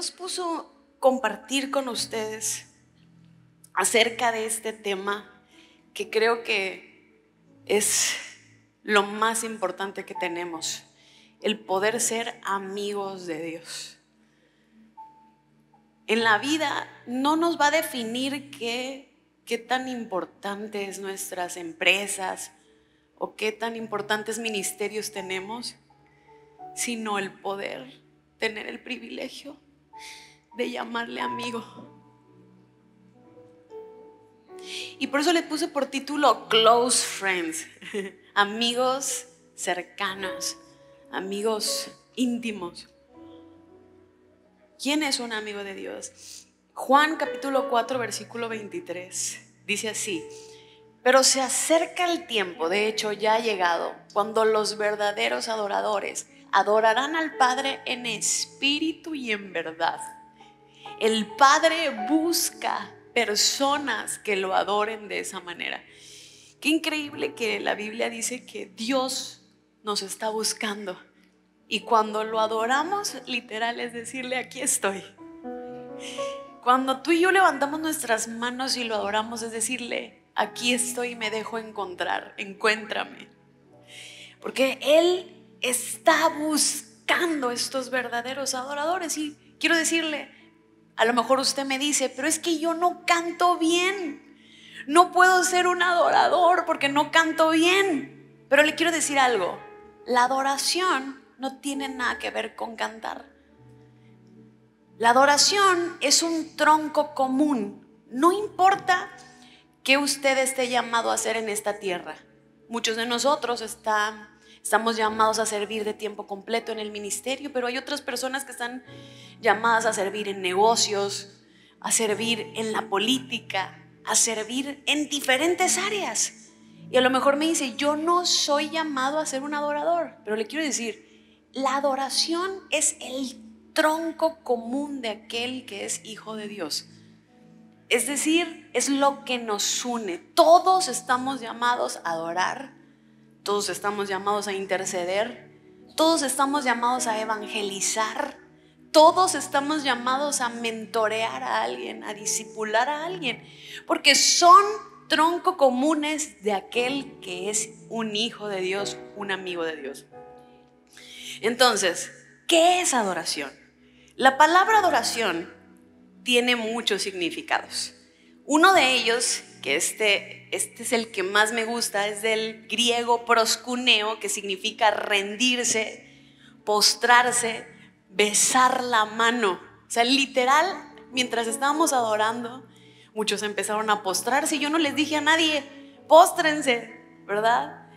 Dios puso compartir con ustedes acerca de este tema que creo que es lo más importante que tenemos, el poder ser amigos de Dios. En la vida no nos va a definir qué tan importantes nuestras empresas o qué tan importantes ministerios tenemos, sino el poder tener el privilegio de llamarle amigo. Y por eso le puse por título Close Friends, amigos cercanos, amigos íntimos. ¿Quién es un amigo de Dios? Juan capítulo 4 versículo 23 dice así: pero se acerca el tiempo, de hecho ya ha llegado, cuando los verdaderos adoradores adorarán al Padre en espíritu y en verdad. El Padre busca personas que lo adoren de esa manera. Qué increíble que la Biblia dice que Dios nos está buscando. Y cuando lo adoramos, literal es decirle: aquí estoy. Cuando tú y yo levantamos nuestras manos y lo adoramos, es decirle: aquí estoy y me dejo encontrar, encuéntrame. Porque Él está buscando estos verdaderos adoradores. Y quiero decirle, a lo mejor usted me dice: pero es que yo no canto bien, no puedo ser un adorador porque no canto bien. Pero le quiero decir algo: la adoración no tiene nada que ver con cantar. La adoración es un tronco común. No importa qué usted esté llamado a hacer en esta tierra. Muchos de nosotros estamos llamados a servir de tiempo completo en el ministerio, pero hay otras personas que están llamadas a servir en negocios, a servir en la política, a servir en diferentes áreas. Y a lo mejor me dice: yo no soy llamado a ser un adorador. Pero le quiero decir, la adoración es el tronco común de aquel que es hijo de Dios. Es decir, es lo que nos une. Todos estamos llamados a adorar, todos estamos llamados a interceder, todos estamos llamados a evangelizar, todos estamos llamados a mentorear a alguien, a discipular a alguien, porque son tronco comunes de aquel que es un hijo de Dios, un amigo de Dios. Entonces, ¿qué es adoración? La palabra adoración tiene muchos significados. Uno de ellos, que este es el que más me gusta, es del griego proskuneo, que significa rendirse, postrarse, besar la mano. O sea, literal, mientras estábamos adorando, muchos empezaron a postrarse y yo no les dije a nadie: póstrense, ¿verdad?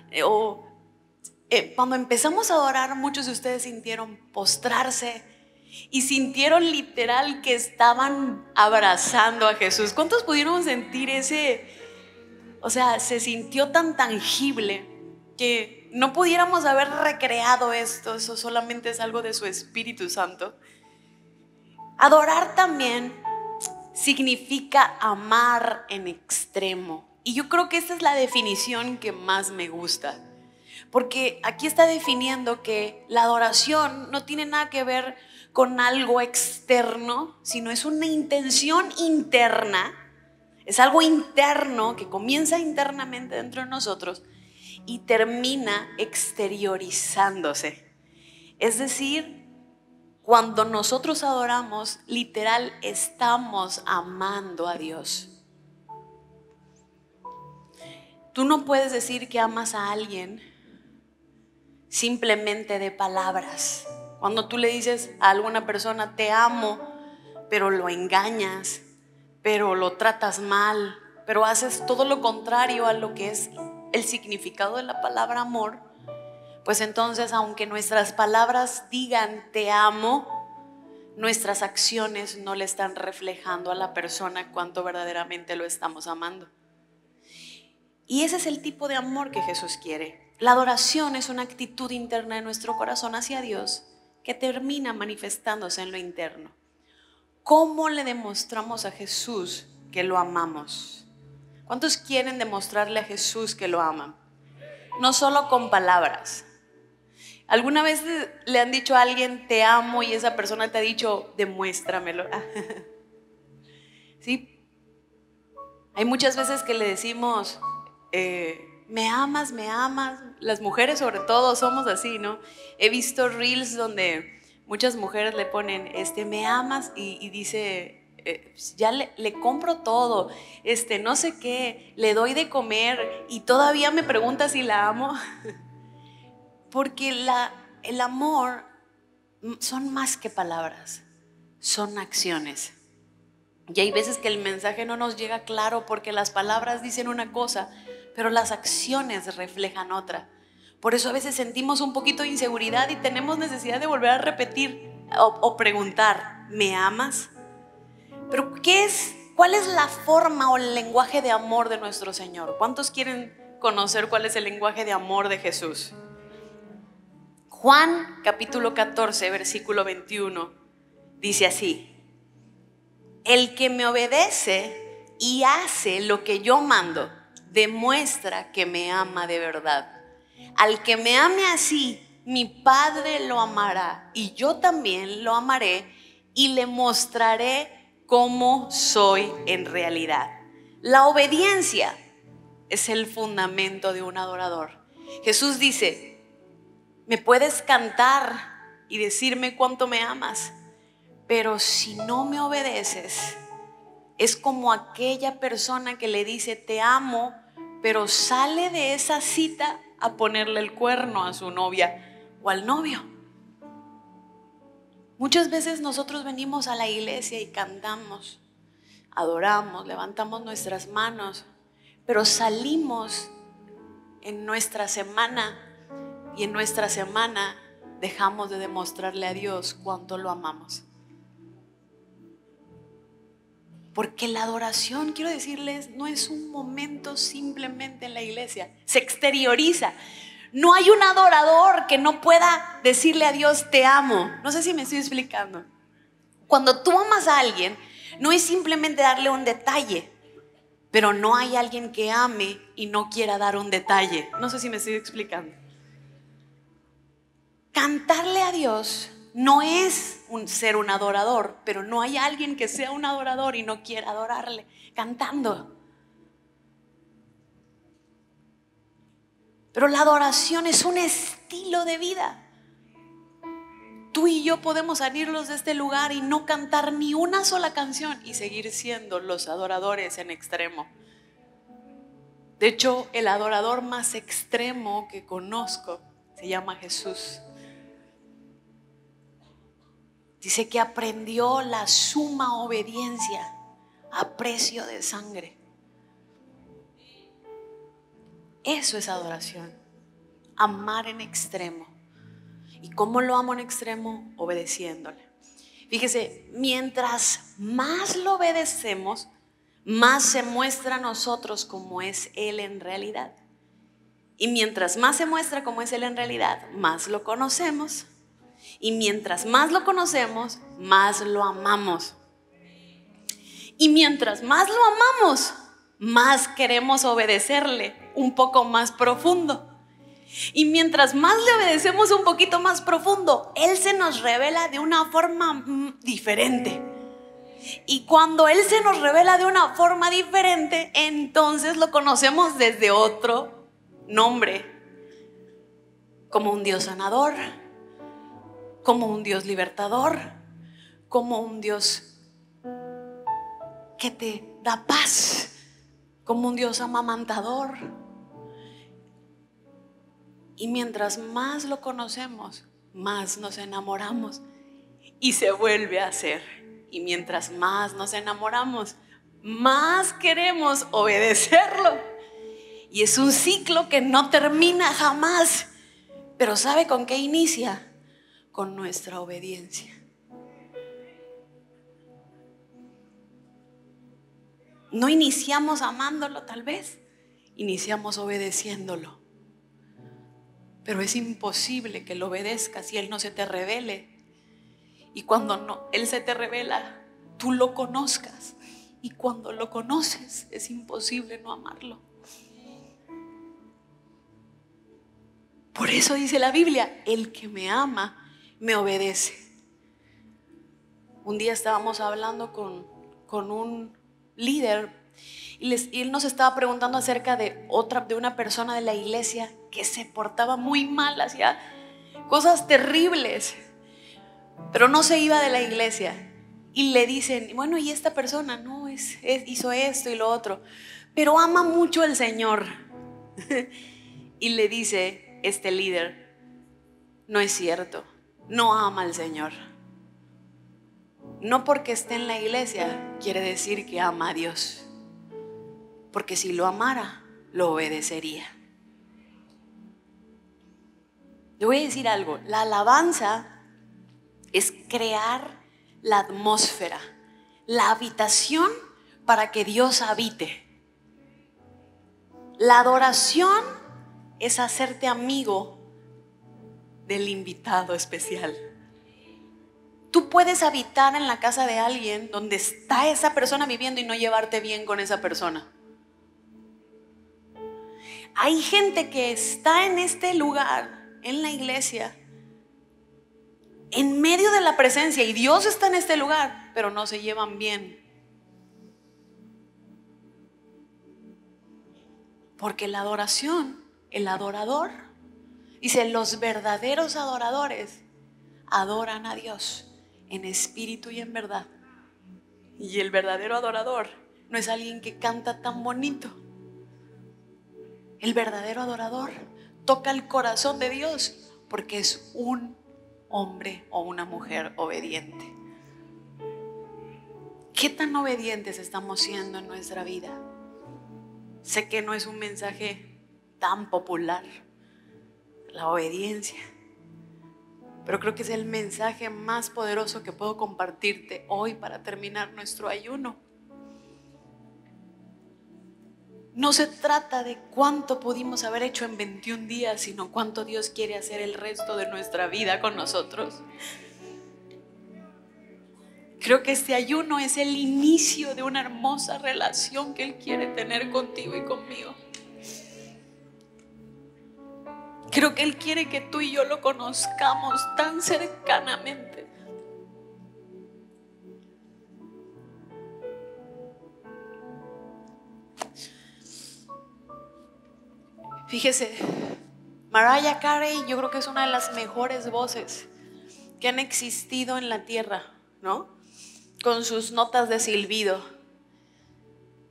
Cuando empezamos a adorar, muchos de ustedes sintieron postrarse y sintieron literal que estaban abrazando a Jesús. ¿Cuántos pudieron sentir ese? O sea, se sintió tan tangible que no pudiéramos haber recreado esto. Eso solamente es algo de su Espíritu Santo. Adorar también significa amar en extremo. Y yo creo que esta es la definición que más me gusta. Porque aquí está definiendo que la adoración no tiene nada que ver con algo externo, sino es una intención interna. Es algo interno que comienza internamente dentro de nosotros y termina exteriorizándose. Es decir, cuando nosotros adoramos, literal estamos amando a Dios. Tú no puedes decir que amas a alguien simplemente de palabras. Cuando tú le dices a alguna persona: te amo, pero lo engañas, pero lo tratas mal, pero haces todo lo contrario a lo que es el significado de la palabra amor, pues entonces, aunque nuestras palabras digan te amo, nuestras acciones no le están reflejando a la persona cuánto verdaderamente lo estamos amando. Y ese es el tipo de amor que Jesús quiere. La adoración es una actitud interna de nuestro corazón hacia Dios que termina manifestándose en lo interno. ¿Cómo le demostramos a Jesús que lo amamos? ¿Cuántos quieren demostrarle a Jesús que lo aman? No solo con palabras. ¿Alguna vez le han dicho a alguien te amo y esa persona te ha dicho demuéstramelo? ¿Sí? Hay muchas veces que le decimos me amas, me amas. Las mujeres sobre todo somos así, ¿no? He visto reels donde muchas mujeres le ponen me amas y dice ya le compro todo, no sé qué, le doy de comer y todavía me pregunta si la amo. Porque el amor son más que palabras, son acciones. Y hay veces que el mensaje no nos llega claro porque las palabras dicen una cosa, pero las acciones reflejan otra. Por eso a veces sentimos un poquito de inseguridad y tenemos necesidad de volver a repetir o preguntar, ¿me amas? Pero ¿cuál es la forma o el lenguaje de amor de nuestro Señor? ¿Cuántos quieren conocer cuál es el lenguaje de amor de Jesús? Juan capítulo 14, versículo 21, dice así: el que me obedece y hace lo que yo mando, demuestra que me ama de verdad. Al que me ame así, mi Padre lo amará y yo también lo amaré y le mostraré cómo soy en realidad. La obediencia es el fundamento de un adorador. Jesús dice: me puedes cantar y decirme cuánto me amas, pero si no me obedeces, es como aquella persona que le dice te amo, pero sale de esa cita a ponerle el cuerno a su novia o al novio. Muchas veces nosotros venimos a la iglesia y cantamos, adoramos, levantamos nuestras manos, pero salimos en nuestra semana y en nuestra semana dejamos de demostrarle a Dios cuánto lo amamos. Porque la adoración, quiero decirles, no es un momento simplemente en la iglesia, se exterioriza. No hay un adorador que no pueda decirle a Dios te amo. No sé si me estoy explicando. Cuando tú amas a alguien, no es simplemente darle un detalle, pero no hay alguien que ame y no quiera dar un detalle. No sé si me estoy explicando. Cantarle a Dios no es ser un adorador, pero no hay alguien que sea un adorador y no quiera adorarle cantando. Pero la adoración es un estilo de vida. Tú y yo podemos salirnos de este lugar y no cantar ni una sola canción y seguir siendo los adoradores en extremo. De hecho, el adorador más extremo que conozco se llama Jesús. Dice que aprendió la suma obediencia a precio de sangre. Eso es adoración, amar en extremo. ¿Y cómo lo amo en extremo? Obedeciéndole. Fíjese, mientras más lo obedecemos, más se muestra a nosotros como es Él en realidad. Y mientras más se muestra como es Él en realidad, más lo conocemos. Y mientras más lo conocemos, más lo amamos. Y mientras más lo amamos, más queremos obedecerle un poco más profundo. Y mientras más le obedecemos un poquito más profundo, Él se nos revela de una forma diferente. Y cuando Él se nos revela de una forma diferente, entonces lo conocemos desde otro nombre, como un Dios sanador, como un Dios libertador, como un Dios que te da paz, como un Dios amamantador. Y mientras más lo conocemos, más nos enamoramos y se vuelve a hacer. Y mientras más nos enamoramos, más queremos obedecerlo. Y es un ciclo que no termina jamás. Pero ¿sabe con qué inicia? Con nuestra obediencia. No iniciamos amándolo, tal vez, iniciamos obedeciéndolo. Pero es imposible que lo obedezcas y Él no se te revele. Y cuando Él se te revela, tú lo conozcas. Y cuando lo conoces, es imposible no amarlo. Por eso dice la Biblia, el que me ama, me obedece. Un día estábamos hablando con un líder y él nos estaba preguntando acerca de una persona de la iglesia que se portaba muy mal, hacía cosas terribles, pero no se iba de la iglesia. Y le dicen, bueno, y esta persona no hizo esto y lo otro, pero ama mucho al Señor. Y le dice este líder, no es cierto, no ama al Señor. No porque esté en la iglesia quiere decir que ama a Dios, porque si lo amara, lo obedecería. Le voy a decir algo, la alabanza es crear la atmósfera, la habitación para que Dios habite. La adoración es hacerte amigo del invitado especial. Tú puedes habitar en la casa de alguien donde está esa persona viviendo y no llevarte bien con esa persona. Hay gente que está en este lugar, en la iglesia, en medio de la presencia, y Dios está en este lugar, pero no se llevan bien. Porque la adoración, el adorador, dice, los verdaderos adoradores adoran a Dios en espíritu y en verdad. Y el verdadero adorador no es alguien que canta tan bonito. El verdadero adorador toca el corazón de Dios porque es un hombre o una mujer obediente. ¿Qué tan obedientes estamos siendo en nuestra vida? Sé que no es un mensaje tan popular, la obediencia, pero creo que es el mensaje más poderoso que puedo compartirte hoy para terminar nuestro ayuno. No se trata de cuánto pudimos haber hecho en 21 días, sino cuánto Dios quiere hacer el resto de nuestra vida con nosotros. Creo que este ayuno es el inicio de una hermosa relación que Él quiere tener contigo y conmigo. Creo que Él quiere que tú y yo lo conozcamos tan cercanamente. Fíjese, Mariah Carey yo creo que es una de las mejores voces que han existido en la tierra, ¿no? Con sus notas de silbido.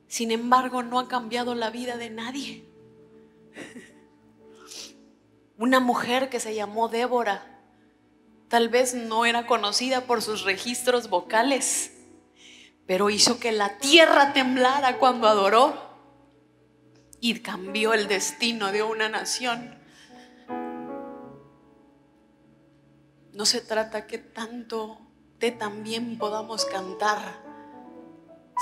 Sin embargo, no ha cambiado la vida de nadie. Una mujer que se llamó Débora, tal vez no era conocida por sus registros vocales, pero hizo que la tierra temblara cuando adoró y cambió el destino de una nación. No se trata que tanto de también podamos cantar,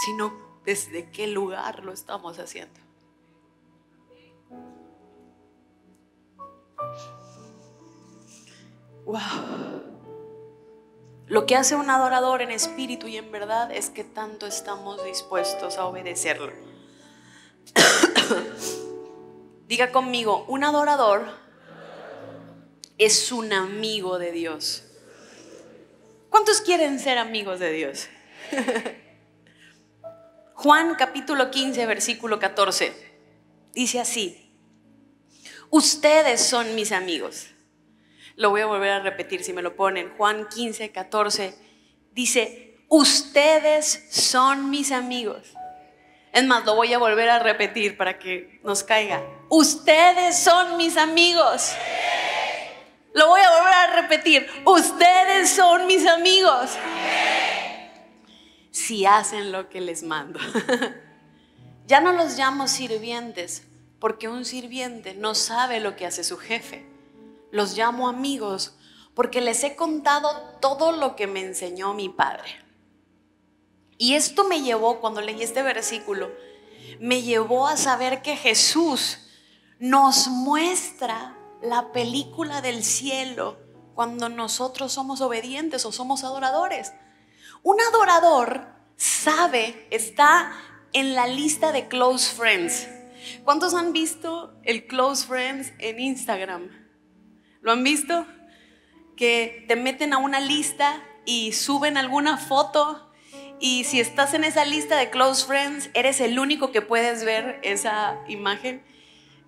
sino desde qué lugar lo estamos haciendo. Wow. Lo que hace un adorador en espíritu y en verdad es que tanto estamos dispuestos a obedecerlo. Diga conmigo, un adorador es un amigo de Dios. ¿Cuántos quieren ser amigos de Dios? Juan capítulo 15, versículo 14. Dice así: ustedes son mis amigos. Lo voy a volver a repetir si me lo ponen. Juan 15, 14 dice: ustedes son mis amigos. Es más, lo voy a volver a repetir para que nos caiga. Ustedes son mis amigos. Lo voy a volver a repetir. Ustedes son mis amigos. Si hacen lo que les mando. Ya no los llamo sirvientes, porque un sirviente no sabe lo que hace su jefe. Los llamo amigos porque les he contado todo lo que me enseñó mi padre. Y esto me llevó, cuando leí este versículo, me llevó a saber que Jesús nos muestra la película del cielo cuando nosotros somos obedientes o somos adoradores. Un adorador sabe, está en la lista de close friends. ¿Cuántos han visto el close friends en Instagram? ¿Lo han visto? Que te meten a una lista y suben alguna foto, y si estás en esa lista de close friends, eres el único que puedes ver esa imagen.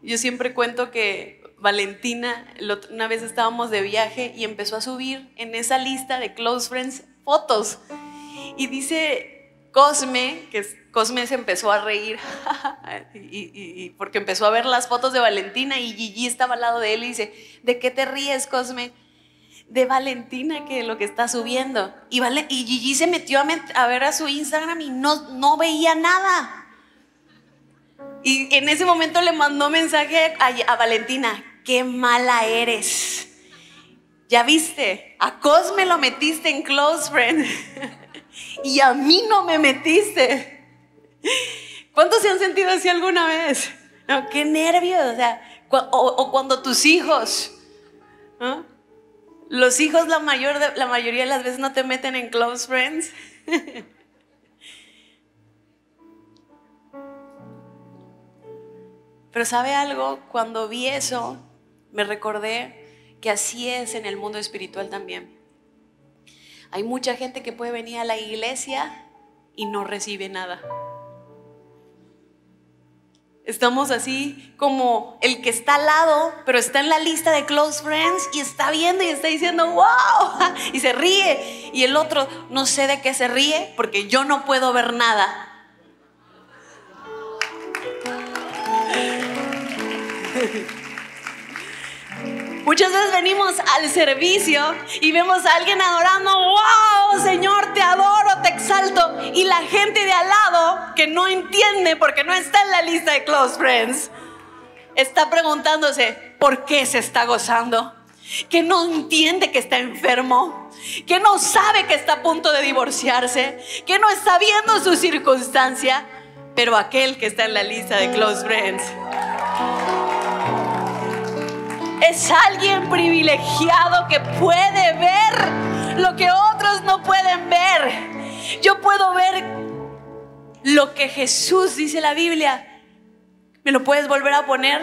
Yo siempre cuento que Valentina, una vez estábamos de viaje y empezó a subir en esa lista de close friends fotos, y dice Cosme, Cosme se empezó a reír y porque empezó a ver las fotos de Valentina, y Gigi estaba al lado de él y dice: ¿de qué te ríes, Cosme? De Valentina, que lo que está subiendo. Y Gigi se metió a ver a su Instagram y no veía nada. Y en ese momento le mandó mensaje a Valentina: qué mala eres. Ya viste, a Cosme lo metiste en close friend y a mí no me metiste. ¿Cuántos se han sentido así alguna vez? No, qué nervios. O sea, o cuando tus hijos, ¿no? Los hijos la mayoría de las veces no te meten en close friends. Pero ¿sabe algo? Cuando vi eso, me recordé que así es en el mundo espiritual también. Hay mucha gente que puede venir a la iglesia y no recibe nada. Estamos así como el que está al lado, pero está en la lista de close friends y está viendo y está diciendo wow, y se ríe, y el otro no sé de qué se ríe porque yo no puedo ver nada. Muchas veces venimos al servicio y vemos a alguien adorando: wow, Señor, te adoro, te exalto. Y la gente de al lado, que no entiende porque no está en la lista de close friends, está preguntándose por qué se está gozando, que no entiende que está enfermo, que no sabe que está a punto de divorciarse, que no está viendo su circunstancia. Pero aquel que está en la lista de close friends es alguien privilegiado que puede ver lo que otros no pueden ver. Yo puedo ver lo que Jesús, dice la Biblia. ¿Me lo puedes volver a poner?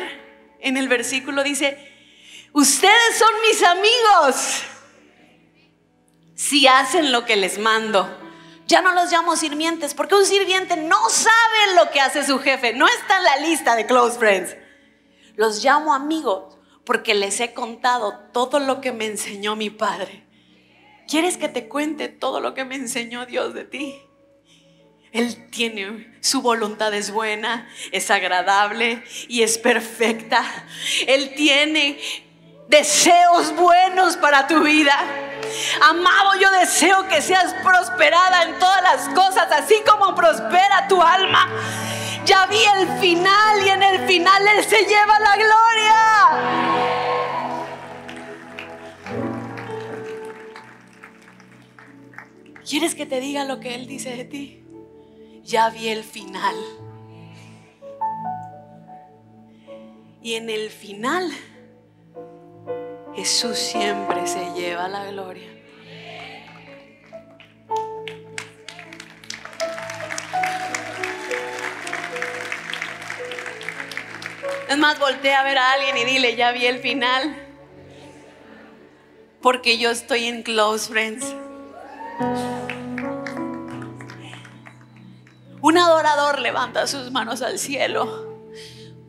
En el versículo dice: ustedes son mis amigos si hacen lo que les mando. Ya no los llamo sirvientes, porque un sirviente no sabe lo que hace su jefe, no está en la lista de close friends. Los llamo amigos porque les he contado todo lo que me enseñó mi Padre. ¿Quieres que te cuente todo lo que me enseñó Dios de ti? Él tiene, su voluntad es buena, es agradable y es perfecta. Él tiene deseos buenos para tu vida. Amado, yo deseo que seas prosperada en todas las cosas, así como prospera tu alma. Ya vi el final y en el final Él se lleva la gloria. ¿Quieres que te diga lo que Él dice de ti? Ya vi el final. Y en el final, Jesús siempre se lleva la gloria. Es más, voltea a ver a alguien y dile: ya vi el final, porque yo estoy en close friends. Un adorador levanta sus manos al cielo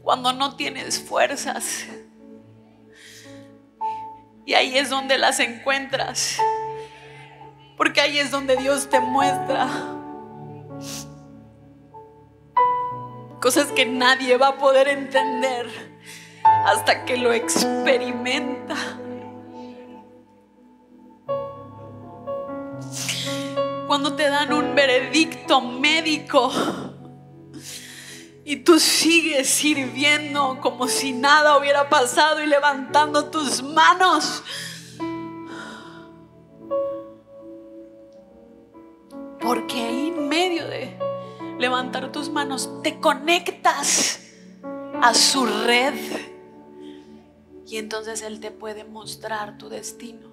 cuando no tienes fuerzas, y ahí es donde las encuentras, porque ahí es donde Dios te muestra cosas que nadie va a poder entender hasta que lo experimenta. Cuando te dan un veredicto médico y tú sigues sirviendo como si nada hubiera pasado y levantando tus manos, porque ahí en medio de levantar tus manos te conectas a su red, y entonces Él te puede mostrar tu destino.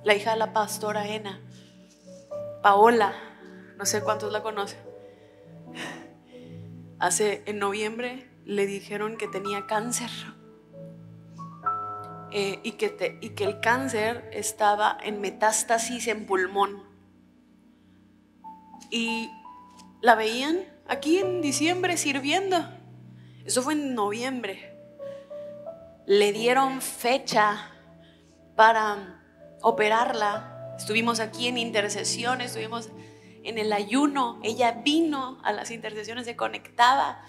La hija de la pastora Ena, Paola, no sé cuántos la conocen, en noviembre le dijeron que tenía cáncer y que el cáncer estaba en metástasis en pulmón. Y la veían aquí en diciembre sirviendo. Eso fue en noviembre. Le dieron fecha para operarla. Estuvimos aquí en intercesión, estuvimos en el ayuno. Ella vino a las intercesiones, se conectaba.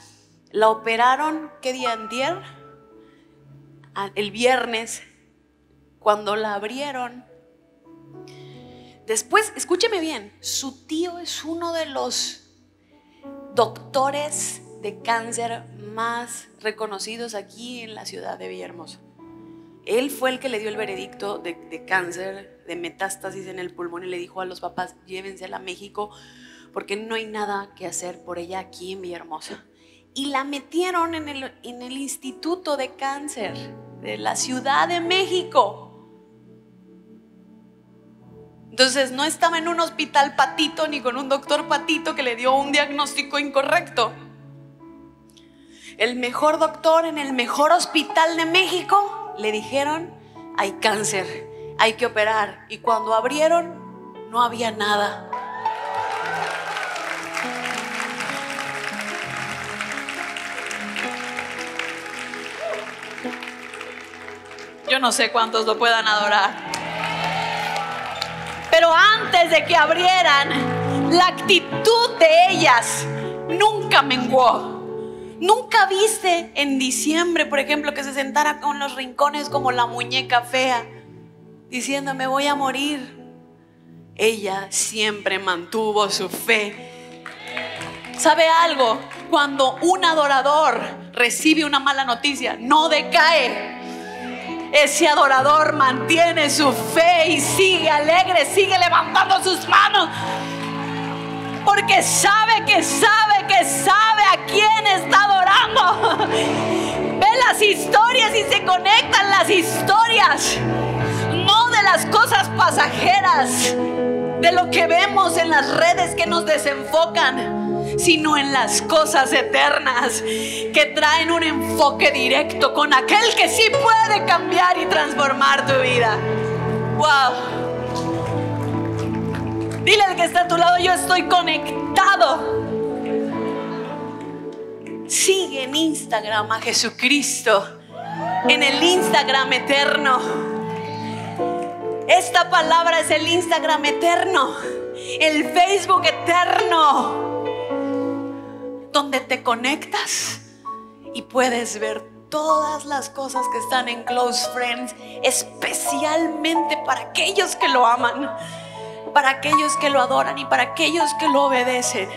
La operaron, ¿qué día? Antier, el viernes. Cuando la abrieron, después, escúcheme bien, su tío es uno de los doctores de cáncer más reconocidos aquí en la ciudad de Villahermosa. Él fue el que le dio el veredicto de cáncer, de metástasis en el pulmón, y le dijo a los papás: llévensela a México porque no hay nada que hacer por ella aquí en Villahermosa. Y la metieron en el Instituto de Cáncer de la Ciudad de México. Entonces no estaba en un hospital patito ni con un doctor patito que le dio un diagnóstico incorrecto. El mejor doctor en el mejor hospital de México le dijeron: hay cáncer, hay que operar. Y cuando abrieron, no había nada. Yo no sé cuántos lo puedan adorar. Pero antes de que abrieran, la actitud de ellas nunca menguó. Nunca viste en diciembre, por ejemplo, que se sentara con los rincones como la muñeca fea, diciendo: me voy a morir. Ella siempre mantuvo su fe. ¿Sabe algo? Cuando un adorador recibe una mala noticia, no decae. Ese adorador mantiene su fe y sigue alegre, sigue levantando sus manos, porque sabe a quién está adorando. Ve las historias y se conectan las historias, no de las cosas pasajeras, de lo que vemos en las redes que nos desenfocan, sino en las cosas eternas que traen un enfoque directo con aquel que sí puede cambiar y transformar tu vida. Wow. Dile al que está a tu lado: yo estoy conectado. Sigue en Instagram a Jesucristo, en el Instagram eterno. Esta palabra es el Instagram eterno, el Facebook eterno, donde te conectas y puedes ver todas las cosas que están en Close Friends, especialmente para aquellos que lo aman, para aquellos que lo adoran y para aquellos que lo obedecen.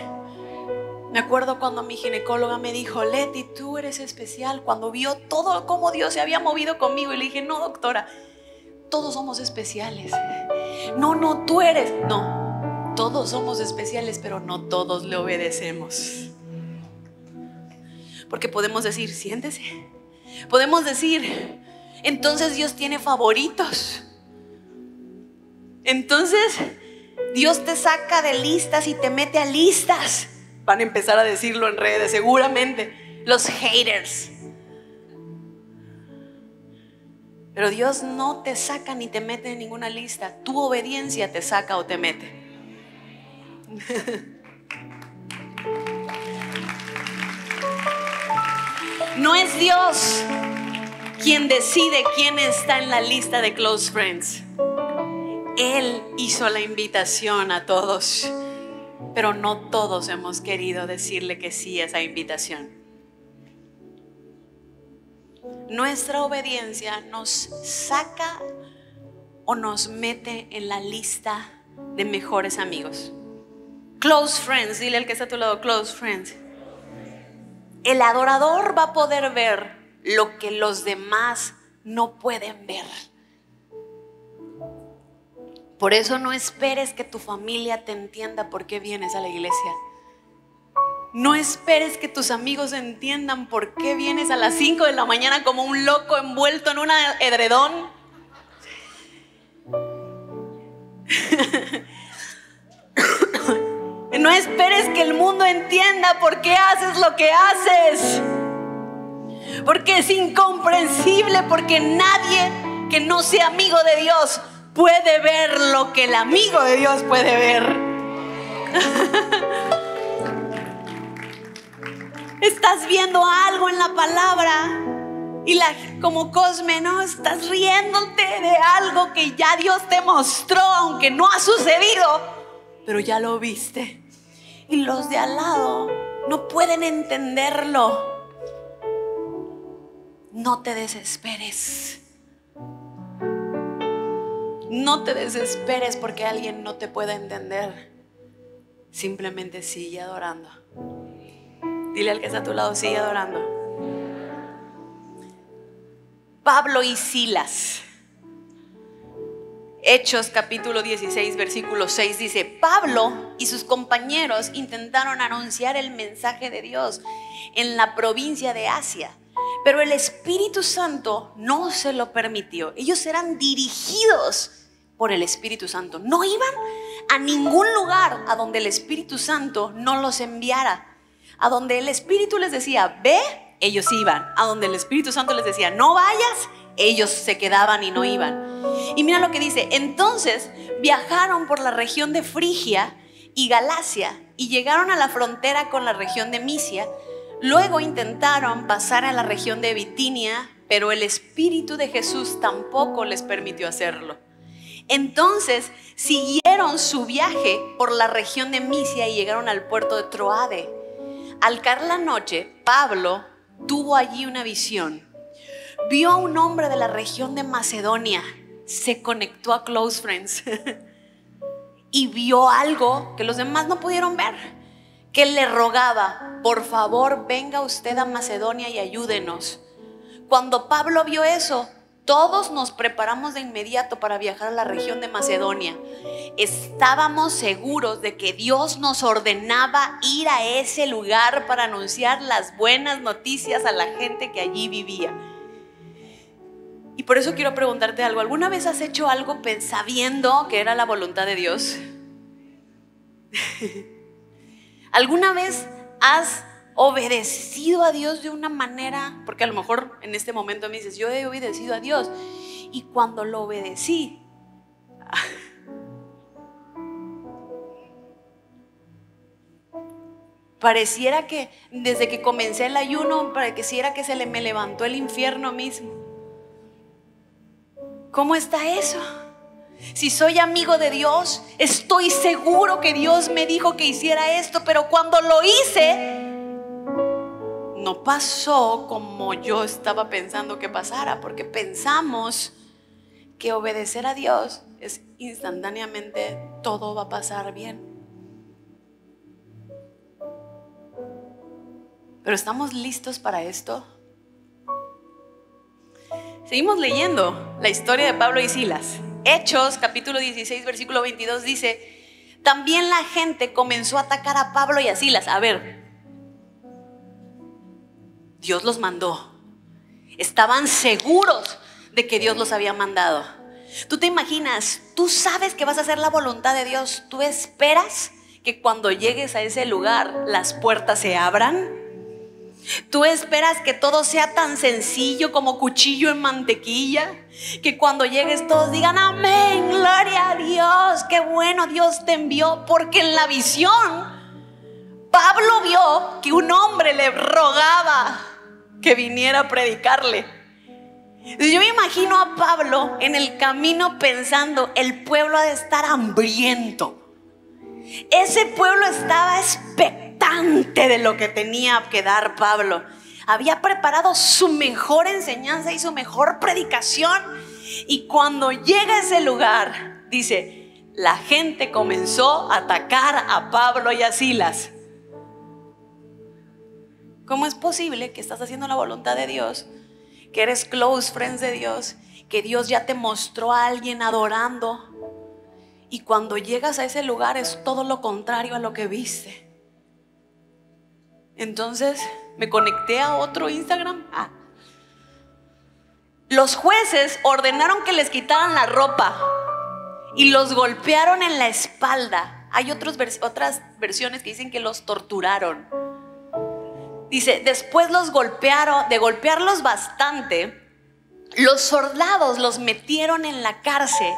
Me acuerdo cuando mi ginecóloga me dijo: Leti, tú eres especial. Cuando vio todo cómo Dios se había movido conmigo, y le dije: no, doctora, todos somos especiales. No, tú eres. No, todos somos especiales, pero no todos le obedecemos. Porque podemos decir: siéntese. Podemos decir: entonces Dios tiene favoritos. Entonces Dios te saca de listas y te mete a listas. Van a empezar a decirlo en redes, seguramente, los haters. Pero Dios no te saca ni te mete en ninguna lista. Tu obediencia te saca o te mete. No es Dios quien decide quién está en la lista de Close Friends. Él hizo la invitación a todos, pero no todos hemos querido decirle que sí a esa invitación. Nuestra obediencia nos saca o nos mete en la lista de mejores amigos. Close Friends, dile al que está a tu lado: Close Friends. El adorador va a poder ver lo que los demás no pueden ver. Por eso no esperes que tu familia te entienda por qué vienes a la iglesia. No esperes que tus amigos entiendan por qué vienes a las 5 de la mañana como un loco envuelto en un edredón. No esperes que el mundo entienda por qué haces lo que haces. porque es incomprensible, porque nadie que no sea amigo de Dios puede ver lo que el amigo de Dios puede ver. Estás viendo algo en la palabra y como Cosme, ¿no? Estás riéndote de algo que ya Dios te mostró, aunque no ha sucedido, pero ya lo viste. Y los de al lado no pueden entenderlo. No te desesperes. No te desesperes porque alguien no te pueda entender. Simplemente sigue adorando. Dile al que está a tu lado, sigue adorando. Pablo y Silas. Hechos capítulo 16 versículo 6 dice: Pablo y sus compañeros intentaron anunciar el mensaje de Dios en la provincia de Asia, pero el Espíritu Santo no se lo permitió. Ellos eran dirigidos por el Espíritu Santo. No iban a ningún lugar a donde el Espíritu Santo no los enviara. A donde el Espíritu les decía, ve, ellos iban. A donde el Espíritu Santo les decía, no vayas, ellos se quedaban y no iban. Y mira lo que dice: entonces viajaron por la región de Frigia y Galacia y llegaron a la frontera con la región de Misia. Luego intentaron pasar a la región de Bitinia, pero el Espíritu de Jesús tampoco les permitió hacerlo. Entonces siguieron su viaje por la región de Misia y llegaron al puerto de Troade. Al caer la noche, Pablo tuvo allí una visión. Vio a un hombre de la región de Macedonia. Se conectó a Close Friends y vio algo que los demás no pudieron ver, que le rogaba: por favor, venga usted a Macedonia y ayúdenos. Cuando Pablo vio eso, todos nos preparamos de inmediato para viajar a la región de Macedonia. Estábamos seguros de que Dios nos ordenaba ir a ese lugar para anunciar las buenas noticias a la gente que allí vivía. Y por eso quiero preguntarte algo. ¿Alguna vez has hecho algo sabiendo que era la voluntad de Dios? ¿Alguna vez has obedecido a Dios de una manera? Porque a lo mejor en este momento me dices, yo he obedecido a Dios, y cuando lo obedecí, pareciera que desde que comencé el ayuno, pareciera que me levantó el infierno mismo. ¿Cómo está eso? Si soy amigo de Dios, estoy seguro que Dios me dijo que hiciera esto, pero cuando lo hice, no pasó como yo estaba pensando que pasara, porque pensamos que obedecer a Dios es instantáneamente todo va a pasar bien. Pero ¿estamos listos para esto? Seguimos leyendo la historia de Pablo y Silas. Hechos capítulo 16 versículo 22 dice: también la gente comenzó a atacar a Pablo y a Silas. A ver, Dios los mandó. Estaban seguros de que Dios los había mandado. Tú te imaginas, tú sabes que vas a hacer la voluntad de Dios. Tú esperas que cuando llegues a ese lugar las puertas se abran. Tú esperas que todo sea tan sencillo como cuchillo en mantequilla, que cuando llegues todos digan amén, gloria a Dios, qué bueno, Dios te envió. Porque en la visión Pablo vio que un hombre le rogaba que viniera a predicarle. Yo me imagino a Pablo en el camino pensando: el pueblo ha de estar hambriento. Ese pueblo estaba expectante de lo que tenía que dar Pablo. Había preparado su mejor enseñanza y su mejor predicación. Y cuando llega a ese lugar, dice, la gente comenzó a atacar a Pablo y a Silas. ¿Cómo es posible que estás haciendo la voluntad de Dios, que eres close friends de Dios, que Dios ya te mostró a alguien adorando, y cuando llegas a ese lugar es todo lo contrario a lo que viste? Entonces me conecté a otro Instagram. Los jueces ordenaron que les quitaran la ropa y los golpearon en la espalda. Hay otras versiones que dicen que los torturaron. Dice, después de golpearlos bastante, los soldados los metieron en la cárcel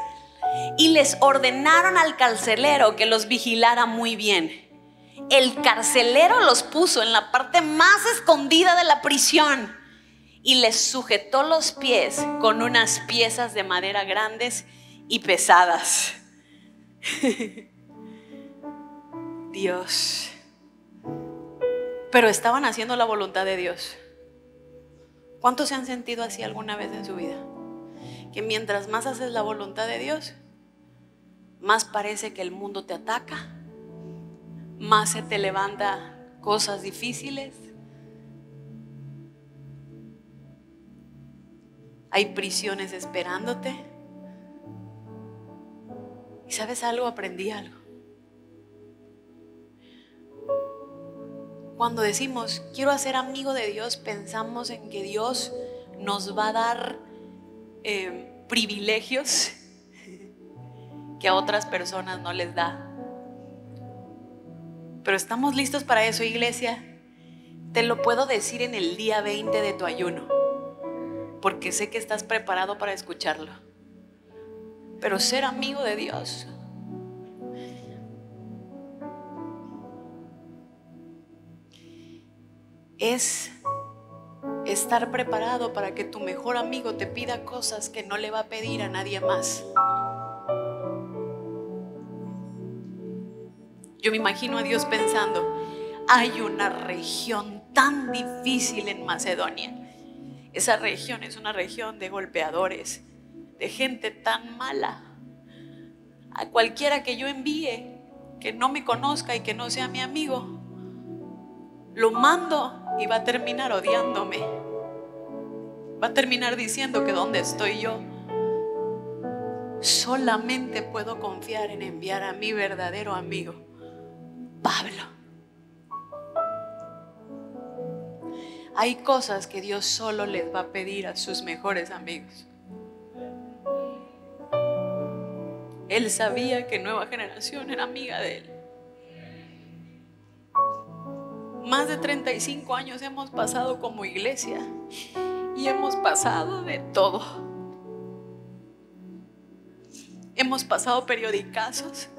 y les ordenaron al carcelero que los vigilara muy bien. El carcelero los puso en la parte más escondida de la prisión y les sujetó los pies con unas piezas de madera grandes y pesadas. Dios. Pero estaban haciendo la voluntad de Dios. ¿Cuántos se han sentido así alguna vez en su vida? Que mientras más haces la voluntad de Dios, más parece que el mundo te ataca, más se te levanta cosas difíciles. Hay prisiones esperándote. ¿Y sabes algo? Aprendí algo. Cuando decimos quiero ser amigo de Dios, pensamos en que Dios nos va a dar privilegios que a otras personas no les da. Pero ¿estamos listos para eso, iglesia? Te lo puedo decir en el día 20 de tu ayuno, porque sé que estás preparado para escucharlo. Pero ser amigo de Dios es estar preparado para que tu mejor amigo te pida cosas que no le va a pedir a nadie más. Yo me imagino a Dios pensando, hay una región tan difícil en Macedonia. Esa región es una región de golpeadores, de gente tan mala. A cualquiera que yo envíe, que no me conozca y que no sea mi amigo, lo mando y va a terminar odiándome. Va a terminar diciendo que dónde estoy yo. Solamente puedo confiar en enviar a mi verdadero amigo, Pablo. Hay cosas que Dios solo les va a pedir a sus mejores amigos. Él sabía que Nueva Generación era amiga de él. Más de 35 años hemos pasado como iglesia y hemos pasado de todo. Hemos pasado periodicazos.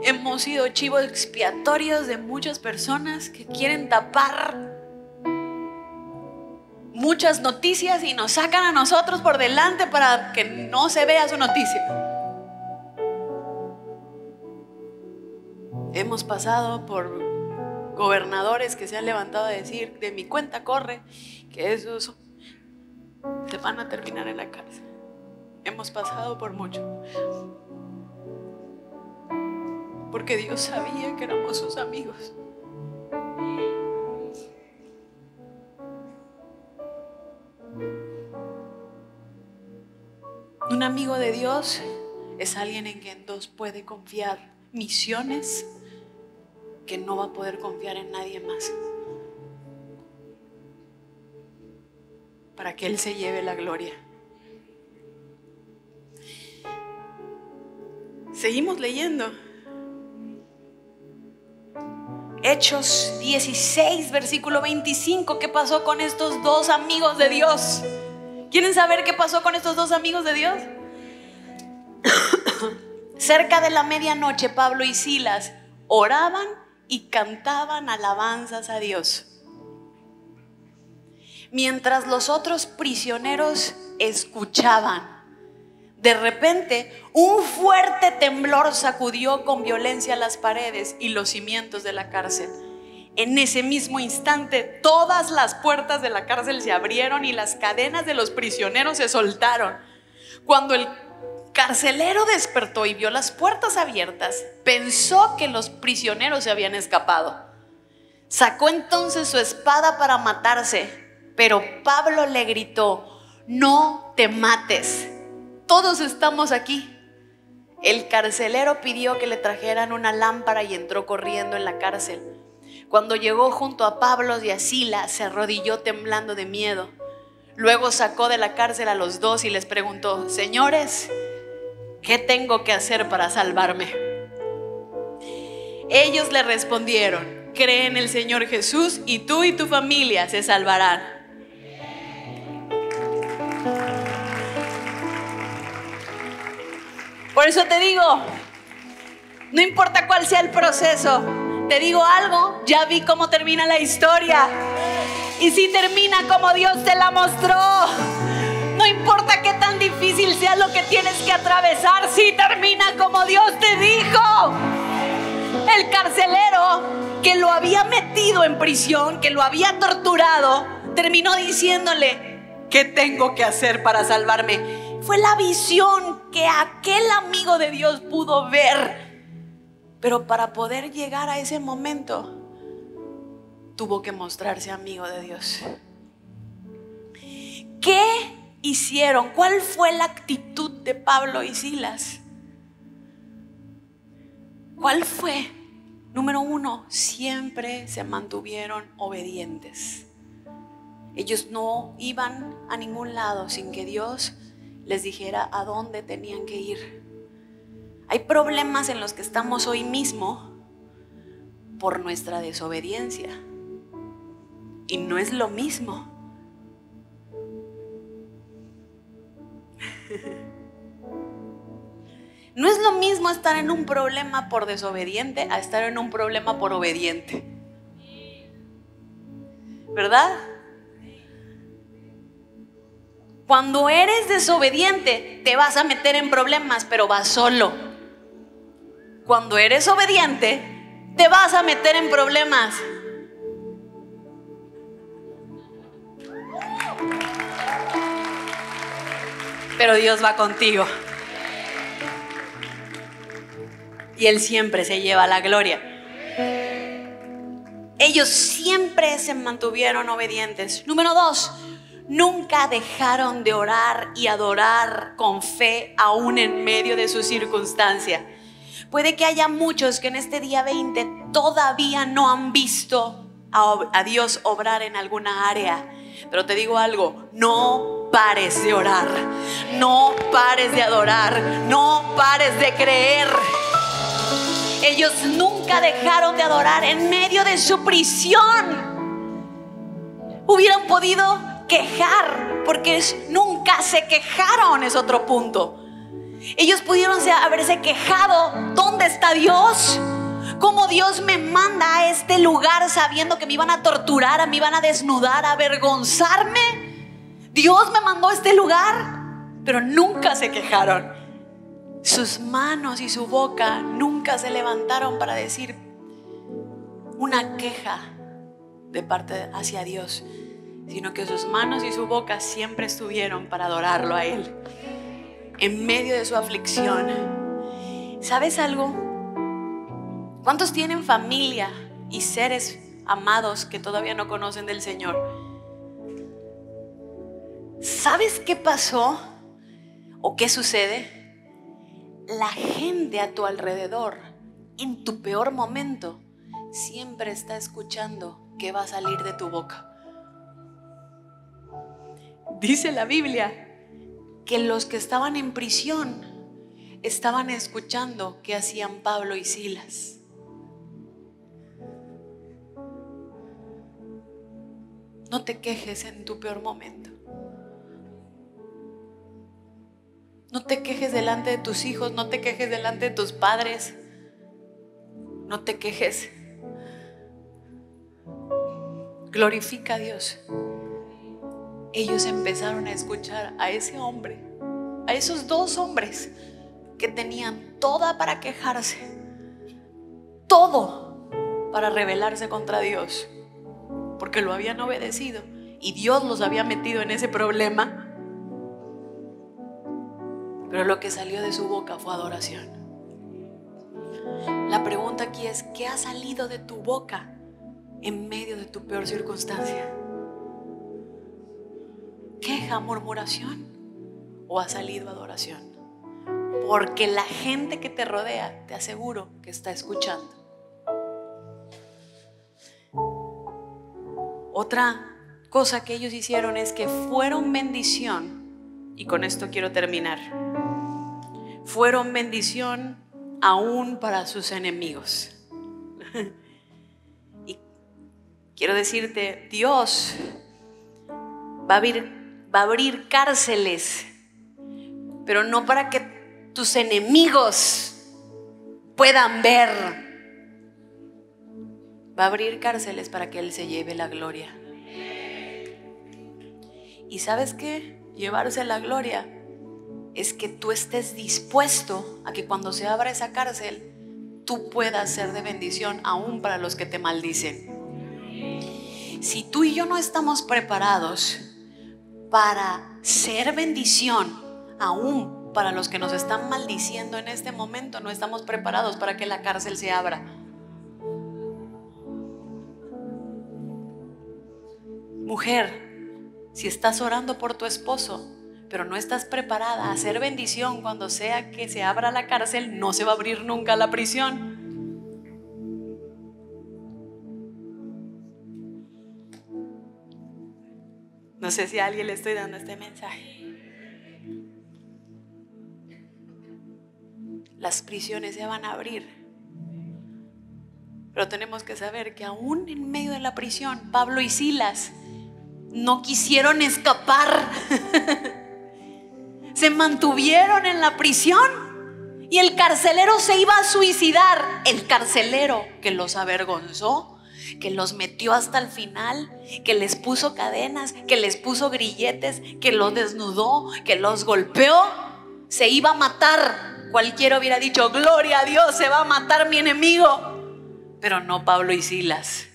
Hemos sido chivos expiatorios de muchas personas que quieren tapar muchas noticias y nos sacan a nosotros por delante para que no se vea su noticia. Hemos pasado por gobernadores que se han levantado a decir, de mi cuenta corre, que esos se van a terminar en la cárcel. Hemos pasado por mucho, porque Dios sabía que éramos sus amigos. Un amigo de Dios es alguien en quien Dios puede confiar misiones que no va a poder confiar en nadie más, para que Él se lleve la gloria. Seguimos leyendo. Hechos 16, versículo 25. ¿Qué pasó con estos dos amigos de Dios? ¿Quieren saber qué pasó con estos dos amigos de Dios? Cerca de la medianoche, Pablo y Silas oraban y cantaban alabanzas a Dios, mientras los otros prisioneros escuchaban. De repente, un fuerte temblor sacudió con violencia las paredes y los cimientos de la cárcel. En ese mismo instante, todas las puertas de la cárcel se abrieron y las cadenas de los prisioneros se soltaron. Cuando el carcelero despertó y vio las puertas abiertas, pensó que los prisioneros se habían escapado. Sacó entonces su espada para matarse, pero Pablo le gritó: no te mates, todos estamos aquí. El carcelero pidió que le trajeran una lámpara y entró corriendo en la cárcel. Cuando llegó junto a Pablo y a Silas, se arrodilló temblando de miedo. Luego sacó de la cárcel a los dos y les preguntó: señores, ¿qué tengo que hacer para salvarme? Ellos le respondieron: cree en el Señor Jesús y tú y tu familia se salvarán. Por eso te digo, no importa cuál sea el proceso, te digo algo, ya vi cómo termina la historia. Y si termina como Dios te la mostró, no importa qué tan difícil sea lo que tienes que atravesar, si termina como Dios te dijo. El carcelero que lo había metido en prisión, que lo había torturado, terminó diciéndole: ¿qué tengo que hacer para salvarme? Fue la visión que aquel amigo de Dios pudo ver. Pero para poder llegar a ese momento, tuvo que mostrarse amigo de Dios. ¿Qué hicieron? ¿Cuál fue la actitud de Pablo y Silas? ¿Cuál fue? Número 1, siempre se mantuvieron obedientes. Ellos no iban a ningún lado sin que Dios les dijera a dónde tenían que ir. Hay problemas en los que estamos hoy mismo por nuestra desobediencia. Y no es lo mismo. No es lo mismo estar en un problema por desobediente a estar en un problema por obediente. ¿Verdad? Cuando eres desobediente te vas a meter en problemas, pero vas solo. Cuando eres obediente te vas a meter en problemas. Pero Dios va contigo. Y Él siempre se lleva la gloria. Ellos siempre se mantuvieron obedientes. Número 2, nunca dejaron de orar y adorar con fe, aún en medio de su circunstancia. Puede que haya muchos que en este día 20 todavía no han visto a Dios obrar en alguna área. Pero te digo algo, no pares de orar, no pares de adorar, no pares de creer. Ellos nunca dejaron de adorar en medio de su prisión. Hubieran podido quejar, porque nunca se quejaron, es otro punto. Ellos pudieron haberse quejado: ¿dónde está Dios? ¿Cómo Dios me manda a este lugar sabiendo que me iban a torturar, me iban a desnudar, a avergonzarme? Dios me mandó a este lugar. Pero nunca se quejaron. Sus manos y su boca nunca se levantaron para decir una queja de parte hacia Dios, sino que sus manos y su boca siempre estuvieron para adorarlo a Él en medio de su aflicción. ¿Sabes algo? ¿Cuántos tienen familia y seres amados que todavía no conocen del Señor? ¿Sabes qué pasó o qué sucede? La gente a tu alrededor, en tu peor momento, siempre está escuchando qué va a salir de tu boca. Dice la Biblia que los que estaban en prisión estaban escuchando qué hacían Pablo y Silas. No te quejes en tu peor momento. No te quejes delante de tus hijos, no te quejes delante de tus padres. No te quejes. Glorifica a Dios. Ellos empezaron a escuchar a ese hombre, a esos 2 hombres que tenían toda para quejarse, todo para rebelarse contra Dios, porque lo habían obedecido y Dios los había metido en ese problema. Pero lo que salió de su boca fue adoración. La pregunta aquí es: ¿qué ha salido de tu boca en medio de tu peor circunstancia? ¿Queja, murmuración o ha salido adoración? Porque la gente que te rodea, te aseguro que está escuchando. Otra cosa que ellos hicieron es que fueron bendición, y con esto quiero terminar. Fueron bendición aún para sus enemigos. ¿Y quiero decirte, Dios va a abrir cárceles, pero no para que tus enemigos puedan ver. Va a abrir cárceles para que Él se lleve la gloria. ¿Y sabes qué? Llevarse la gloria es que tú estés dispuesto a que cuando se abra esa cárcel, tú puedas ser de bendición aún para los que te maldicen. Si tú y yo no estamos preparados para ser bendición aún para los que nos están maldiciendo en este momento, no estamos preparados para que la cárcel se abra. Mujer, si estás orando por tu esposo, pero no estás preparada a hacer bendición cuando sea que se abra la cárcel, no se va a abrir nunca la prisión. No sé si a alguien le estoy dando este mensaje. Las prisiones se van a abrir, pero tenemos que saber que aún en medio de la prisión, Pablo y Silas no quisieron escapar. Se mantuvieron en la prisión y el carcelero se iba a suicidar. El carcelero que los avergonzó, que los metió hasta el final, que les puso cadenas, que les puso grilletes, que los desnudó, que los golpeó, se iba a matar. Cualquiera hubiera dicho: gloria a Dios, se va a matar mi enemigo. Pero no Pablo y Silas,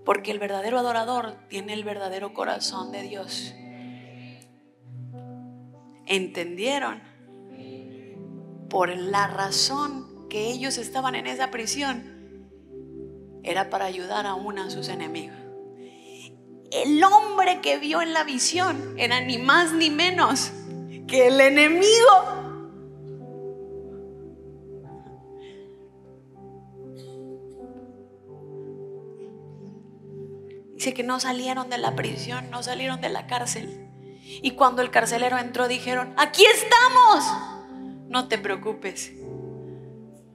porque el verdadero adorador tiene el verdadero corazón de Dios. Entendieron por la razón que ellos estaban en esa prisión era para ayudar aún a sus enemigos. El hombre que vio en la visión era ni más ni menos que el enemigo. Dice que no salieron de la prisión, no salieron de la cárcel. Y cuando el carcelero entró, dijeron: aquí estamos. No te preocupes,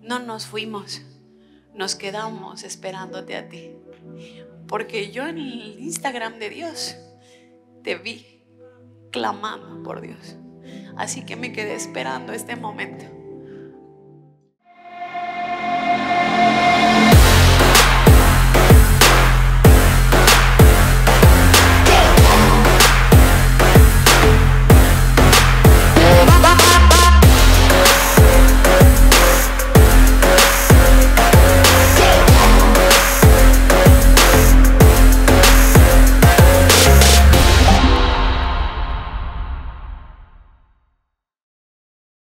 no nos fuimos, nos quedamos esperándote a ti. Porque yo en el Instagram de Dios te vi clamando por Dios. Así que me quedé esperando este momento.